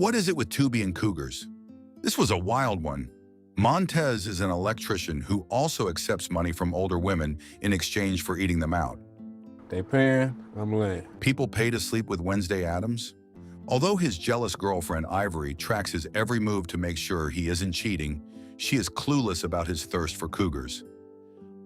What is it with Tubi and Cougars? This was a wild one. Montez is an electrician who also accepts money from older women in exchange for eating them out. They paying, I'm laying. People pay to sleep with Wednesday Addams? Although his jealous girlfriend Ivory tracks his every move to make sure he isn't cheating, she is clueless about his thirst for Cougars.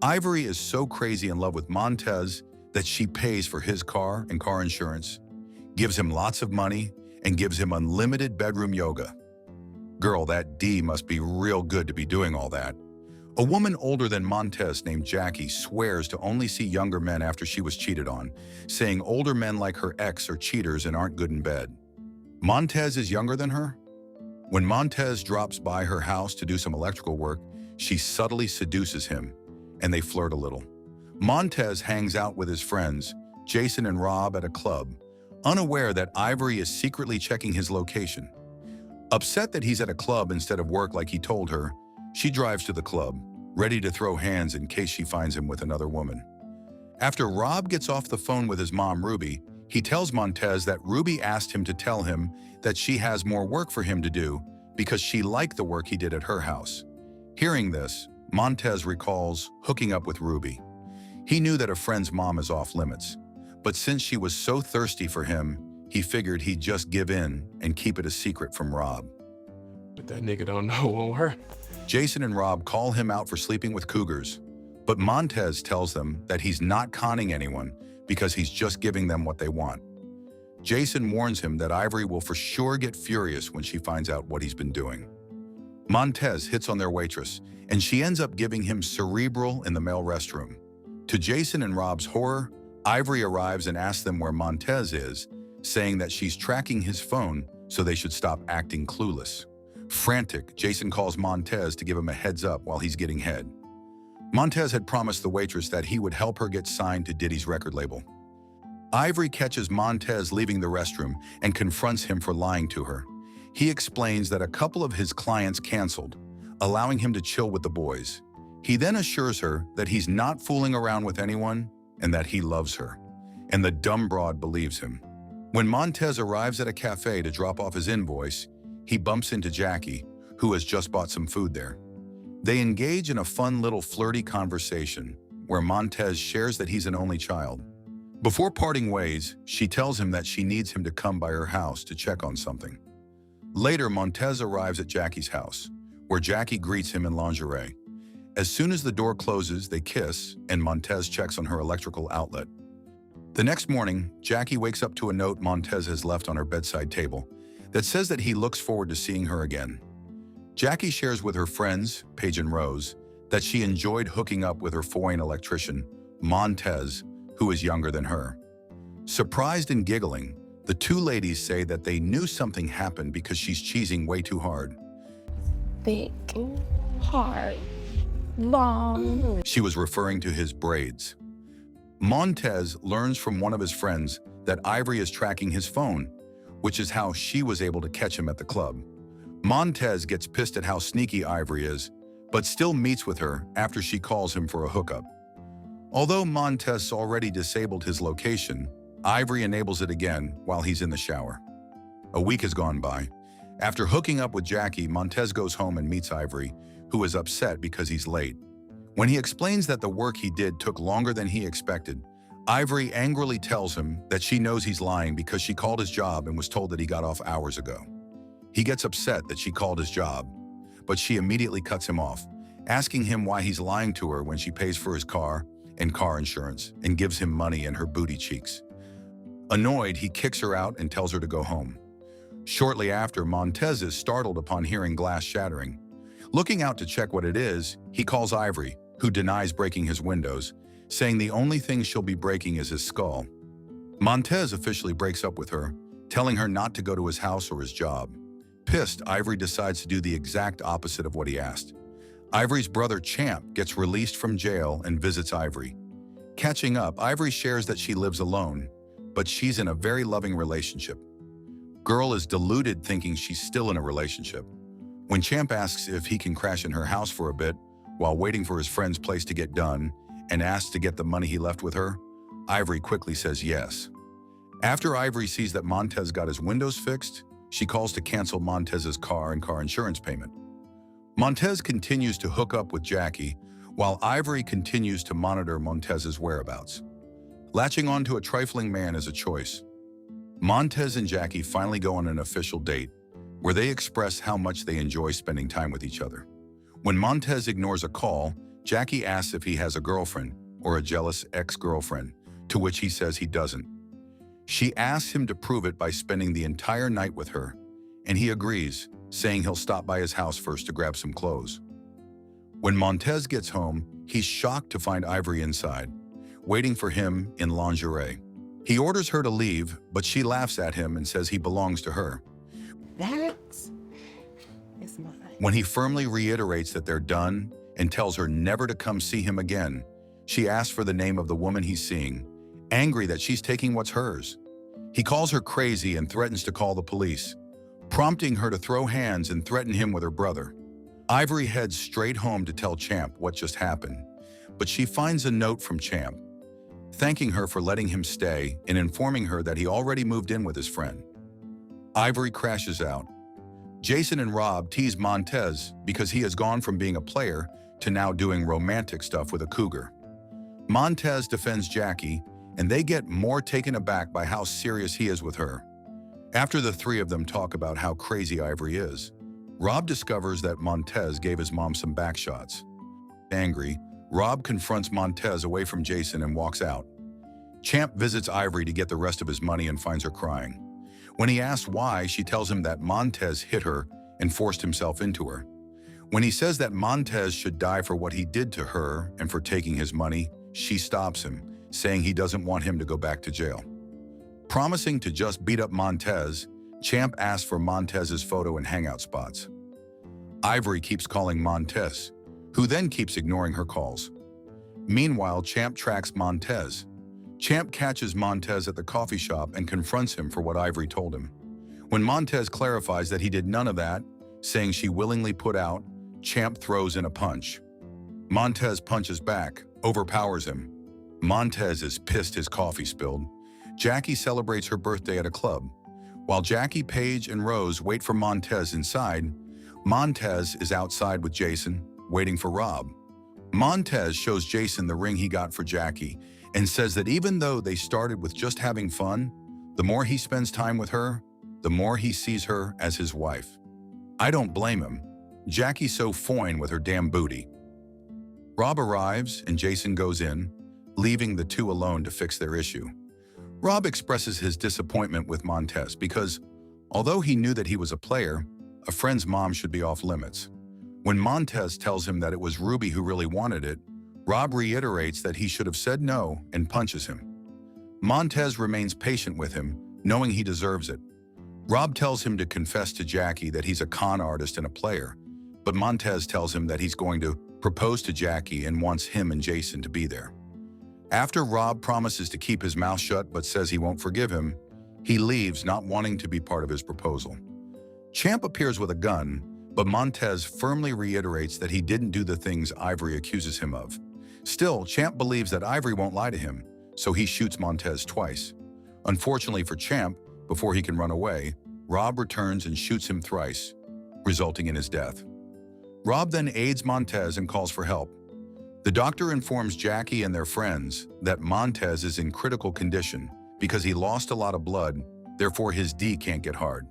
Ivory is so crazy in love with Montez that she pays for his car and car insurance, gives him lots of money, and gives him unlimited bedroom yoga. Girl, that D must be real good to be doing all that. A woman older than Montez named Jackie swears to only see younger men after she was cheated on, saying older men like her ex are cheaters and aren't good in bed. Montez is younger than her? When Montez drops by her house to do some electrical work, she subtly seduces him, and they flirt a little. Montez hangs out with his friends, Jason and Rob, at a club, unaware that Ivory is secretly checking his location. Upset that he's at a club instead of work like he told her, she drives to the club, ready to throw hands in case she finds him with another woman. After Rob gets off the phone with his mom, Ruby, he tells Montez that Ruby asked him to tell him that she has more work for him to do because she liked the work he did at her house. Hearing this, Montez recalls hooking up with Ruby. He knew that a friend's mom is off limits, but since she was so thirsty for him, he figured he'd just give in and keep it a secret from Rob. But that nigga don't know won't hurt. Jason and Rob call him out for sleeping with Cougars, but Montez tells them that he's not conning anyone because he's just giving them what they want. Jason warns him that Ivory will for sure get furious when she finds out what he's been doing. Montez hits on their waitress, and she ends up giving him cerebral in the male restroom. To Jason and Rob's horror, Ivory arrives and asks them where Montez is, saying that she's tracking his phone so they should stop acting clueless. Frantic, Jason calls Montez to give him a heads up while he's getting head. Montez had promised the waitress that he would help her get signed to Diddy's record label. Ivory catches Montez leaving the restroom and confronts him for lying to her. He explains that a couple of his clients canceled, allowing him to chill with the boys. He then assures her that he's not fooling around with anyone and that he loves her. And the dumb broad believes him. When Montez arrives at a cafe to drop off his invoice, he bumps into Jackie, who has just bought some food there. They engage in a fun little flirty conversation where Montez shares that he's an only child. Before parting ways, she tells him that she needs him to come by her house to check on something. Later, Montez arrives at Jackie's house, where Jackie greets him in lingerie. As soon as the door closes, they kiss, and Montez checks on her electrical outlet. The next morning, Jackie wakes up to a note Montez has left on her bedside table that says that he looks forward to seeing her again. Jackie shares with her friends, Paige and Rose, that she enjoyed hooking up with her foreign electrician, Montez, who is younger than her. Surprised and giggling, the two ladies say that they knew something happened because she's cheesing way too hard. Thick, hard, long. She was referring to his braids. Montez learns from one of his friends that Ivory is tracking his phone, which is how she was able to catch him at the club. Montez gets pissed at how sneaky Ivory is, but still meets with her after she calls him for a hookup. Although Montez already disabled his location, Ivory enables it again while he's in the shower. A week has gone by. After hooking up with Jackie, Montez goes home and meets Ivory, who is upset because he's late. When he explains that the work he did took longer than he expected, Ivory angrily tells him that she knows he's lying because she called his job and was told that he got off hours ago. He gets upset that she called his job, but she immediately cuts him off, asking him why he's lying to her when she pays for his car and car insurance and gives him money in her booty cheeks. Annoyed, he kicks her out and tells her to go home. Shortly after, Montez is startled upon hearing glass shattering. Looking out to check what it is, he calls Ivory, who denies breaking his windows, saying the only thing she'll be breaking is his skull. Montez officially breaks up with her, telling her not to go to his house or his job. Pissed, Ivory decides to do the exact opposite of what he asked. Ivory's brother Champ gets released from jail and visits Ivory. Catching up, Ivory shares that she lives alone, but she's in a very loving relationship. Girl is deluded thinking she's still in a relationship. When Champ asks if he can crash in her house for a bit while waiting for his friend's place to get done and asks to get the money he left with her, Ivory quickly says yes. After Ivory sees that Montez got his windows fixed, she calls to cancel Montez's car and car insurance payment. Montez continues to hook up with Jackie, while Ivory continues to monitor Montez's whereabouts. Latching on to a trifling man is a choice. Montez and Jackie finally go on an official date, where they express how much they enjoy spending time with each other. When Montez ignores a call, Jackie asks if he has a girlfriend or a jealous ex-girlfriend, to which he says he doesn't. She asks him to prove it by spending the entire night with her, and he agrees, saying he'll stop by his house first to grab some clothes. When Montez gets home, he's shocked to find Ivory inside, waiting for him in lingerie. He orders her to leave, but she laughs at him and says he belongs to her. That is mine. When he firmly reiterates that they're done and tells her never to come see him again, she asks for the name of the woman he's seeing, angry that she's taking what's hers. He calls her crazy and threatens to call the police, prompting her to throw hands and threaten him with her brother. Ivory heads straight home to tell Champ what just happened, but she finds a note from Champ, thanking her for letting him stay and informing her that he already moved in with his friend. Ivory crashes out. Jason and Rob tease Montez because he has gone from being a player to now doing romantic stuff with a cougar. Montez defends Jackie, and they get more taken aback by how serious he is with her. After the three of them talk about how crazy Ivory is, Rob discovers that Montez gave his mom some backshots. Angry, Rob confronts Montez away from Jason and walks out. Champ visits Ivory to get the rest of his money and finds her crying. When he asks why, she tells him that Montez hit her and forced himself into her. When he says that Montez should die for what he did to her and for taking his money, she stops him, saying he doesn't want him to go back to jail. Promising to just beat up Montez, Champ asks for Montez's photo and hangout spots. Ivory keeps calling Montez, who then keeps ignoring her calls. Meanwhile, Champ tracks Montez. Champ catches Montez at the coffee shop and confronts him for what Ivory told him. When Montez clarifies that he did none of that, saying she willingly put out, Champ throws in a punch. Montez punches back, overpowers him. Montez is pissed his coffee spilled. Jackie celebrates her birthday at a club. While Jackie, Paige, and Rose wait for Montez inside, Montez is outside with Jason, waiting for Rob. Montez shows Jason the ring he got for Jackie and says that even though they started with just having fun, the more he spends time with her, the more he sees her as his wife. I don't blame him. Jackie's so fine with her damn booty. Rob arrives and Jason goes in, leaving the two alone to fix their issue. Rob expresses his disappointment with Montez because, although he knew that he was a player, a friend's mom should be off limits. When Montez tells him that it was Ruby who really wanted it, Rob reiterates that he should have said no and punches him. Montez remains patient with him, knowing he deserves it. Rob tells him to confess to Jackie that he's a con artist and a player, but Montez tells him that he's going to propose to Jackie and wants him and Jason to be there. After Rob promises to keep his mouth shut but says he won't forgive him, he leaves, not wanting to be part of his proposal. Champ appears with a gun, but Montez firmly reiterates that he didn't do the things Ivory accuses him of. Still, Champ believes that Ivory won't lie to him, so he shoots Montez twice. Unfortunately for Champ, before he can run away, Rob returns and shoots him thrice, resulting in his death. Rob then aids Montez and calls for help. The doctor informs Jackie and their friends that Montez is in critical condition because he lost a lot of blood, therefore his D can't get hard.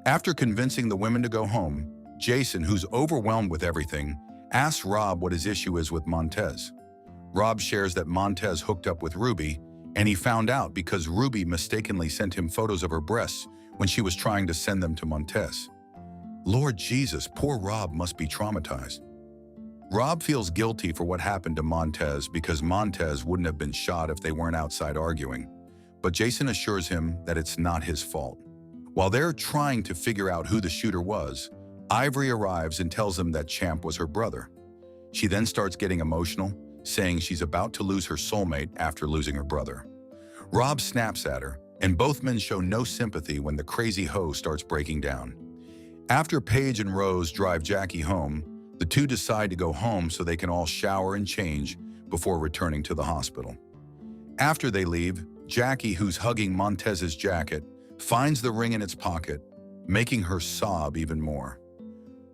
After convincing the women to go home, Jason, who's overwhelmed with everything, asks Rob what his issue is with Montez. Rob shares that Montez hooked up with Ruby, and he found out because Ruby mistakenly sent him photos of her breasts when she was trying to send them to Montez. Lord Jesus, poor Rob must be traumatized. Rob feels guilty for what happened to Montez because Montez wouldn't have been shot if they weren't outside arguing, but Jason assures him that it's not his fault. While they're trying to figure out who the shooter was, Ivory arrives and tells them that Champ was her brother. She then starts getting emotional, saying she's about to lose her soulmate after losing her brother. Rob snaps at her, and both men show no sympathy when the crazy hoe starts breaking down. After Paige and Rose drive Jackie home, the two decide to go home so they can all shower and change before returning to the hospital. After they leave, Jackie, who's hugging Montez's jacket, finds the ring in its pocket. making her sob even more.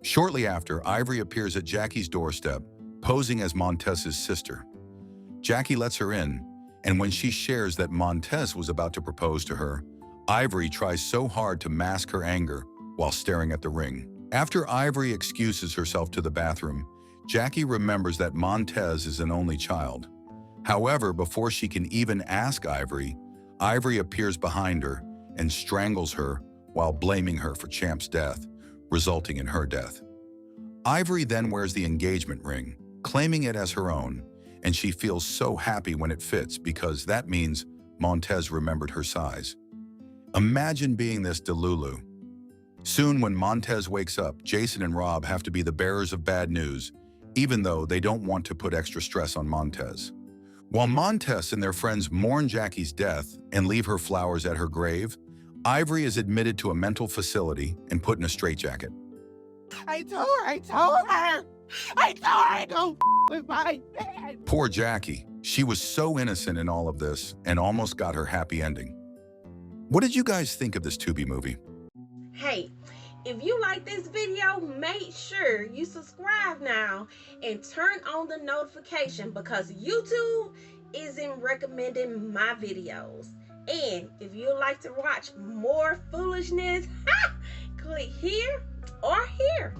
Shortly after, Ivory appears at Jackie's doorstep, posing as Montez's sister. Jackie lets her in, and when she shares that Montez was about to propose to her, Ivory tries so hard to mask her anger while staring at the ring. After Ivory excuses herself to the bathroom, Jackie remembers that Montez is an only child. However, before she can even ask Ivory, Ivory appears behind her and strangles her while blaming her for Champ's death, resulting in her death. Ivory then wears the engagement ring, claiming it as her own, and she feels so happy when it fits because that means Montez remembered her size. Imagine being this Delulu. Soon when Montez wakes up, Jason and Rob have to be the bearers of bad news, even though they don't want to put extra stress on Montez. While Montez and their friends mourn Jackie's death and leave her flowers at her grave, Ivory is admitted to a mental facility and put in a straitjacket. I told her I'd go with my dad. Poor Jackie. She was so innocent in all of this and almost got her happy ending. What did you guys think of this Tubi movie? Hey, if you like this video, make sure you subscribe now and turn on the notification because YouTube isn't recommending my videos. And if you like to watch more foolishness, click here or here.